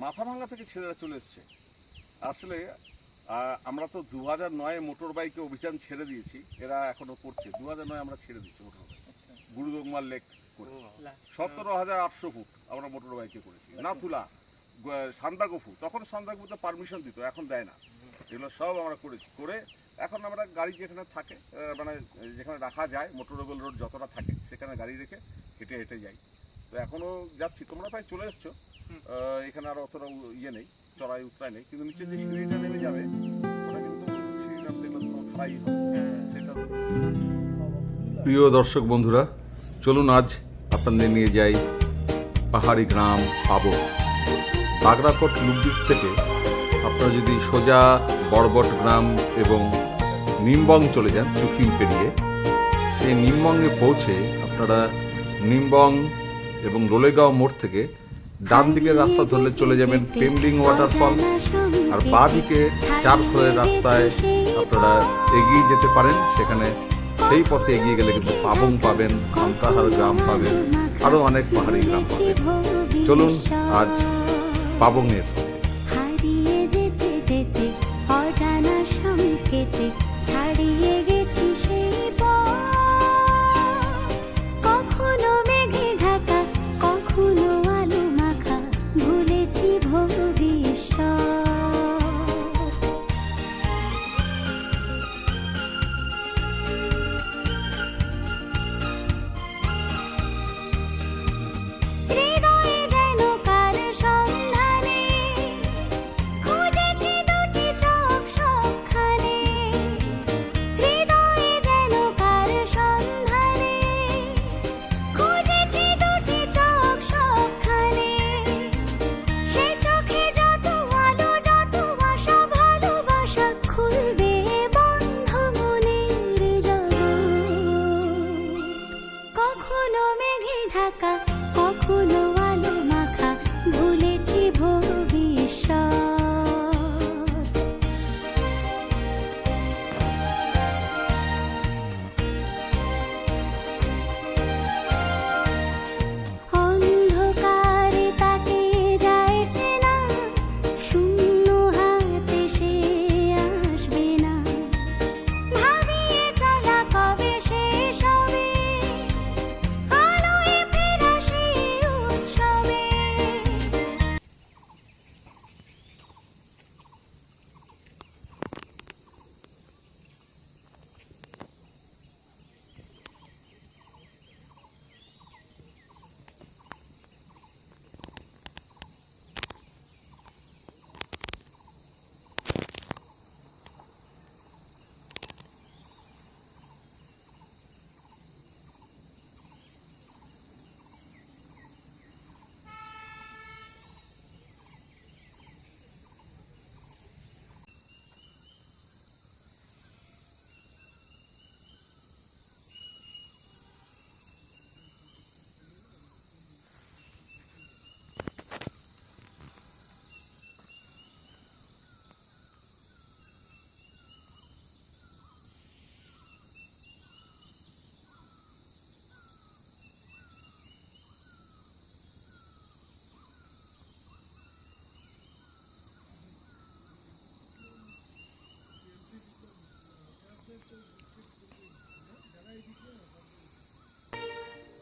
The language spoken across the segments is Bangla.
মাথাভাঙ্গা থেকে ছেলেরা চলে এসছে। আসলে আমরা তো 2009-এ মোটর বাইকে অভিযান ছেড়ে দিয়েছি, এরা এখনো করছে। 2009-এ আমরা ছেড়ে দিচ্ছি মোটর বাইক, গুরুদোগমার লেক করে 17,800 ফুট আমরা মোটর বাইকে করেছি। নাথুলা, সান্দাকফু, তখন সান্দাকফুতে পারমিশন দিত, এখন দেয় না। এগুলো সব আমরা করেছি। করে এখন আমরা গাড়ি যেখানে থাকে, মানে যেখানে রাখা যায়, মোটরেবল রোড যতটা থাকে সেখানে গাড়ি রেখে হেঁটে হেঁটে যাই। তো এখনও যাচ্ছি। তোমরা প্রায় চলে এসছো, এখানে আর অতটা ইয়ে নেই, চড়াই উতরাই নেই, কিন্তু নিচে যে সিঁড়িটা নেমে যাবে ওটা কিন্তু সিঁড়িটা দেখলে তোমার খারাই হবে সেটা। প্রিয় দর্শক বন্ধুরা, চলুন আজ আপনাদের নিয়ে যাই পাহাড়ি গ্রাম পাবন। বাগরাকোট লুকবিচ থেকে আপনারা যদি সোজা বড়বট গ্রাম এবং নিমবং চলে যান, চুকিম পেরিয়ে, সেই নিমবঙ্গে পৌঁছে আপনারা নিমবং এবং লোলেগাঁও মোড় থেকে ডান দিকের রাস্তা ধরলে চলে যাবেন পেমডিং ওয়াটারফল, আর বাঁ দিকে চারখোলের রাস্তায় আপনারা এগিয়ে যেতে পারেন। সেখানে সেই পথে এগিয়ে গেলে কিন্তু পাবং পাবেন, সান্তাহার গ্রাম পাবেন, আরও অনেক পাহাড়ি গ্রাম পাবেন। চলুন আজ পাবংয়ের ছাড়িয়ে গেছি সেই কখনো মেঘে ঢাকা, কখনো আলো মাখা, ভুলেছি ভবিষ্যৎ। হৃদয়ে যেন কার সন্ধানে খুঁজেছি দুটি চোখ সবখানে, হৃদয়ে যেন কার সন্ধানে খুঁজেছি দুটি চোখ সবখানে, সেই চোখে যত আলো, যত আশা, ভালোবাসা, খুলবে বন্ধ মনের জগৎ। কখনো মেঘে ঢাকা, কখনো আলো মাখা, ভুলেছি ভবিষ্যৎ। অন্ধকারে তাকে যাইছে না, শূন্য হাতে সে আসবে না, ভাবিয়ে চলা কবে শেষ হবে, আলোয় ফেরা সেই উৎসবে।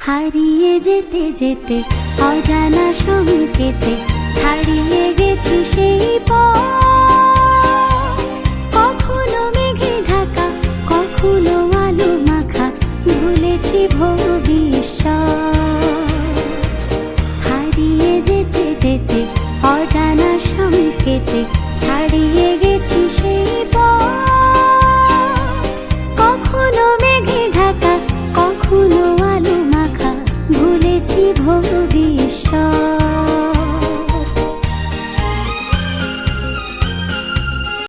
হারিয়ে যেতে যেতে অজানা সংকেতে ছাড়িয়ে গেছি সেই পথ, কখনো মেঘে ঢাকা, কখনো আলো মাখা, ভুলেছি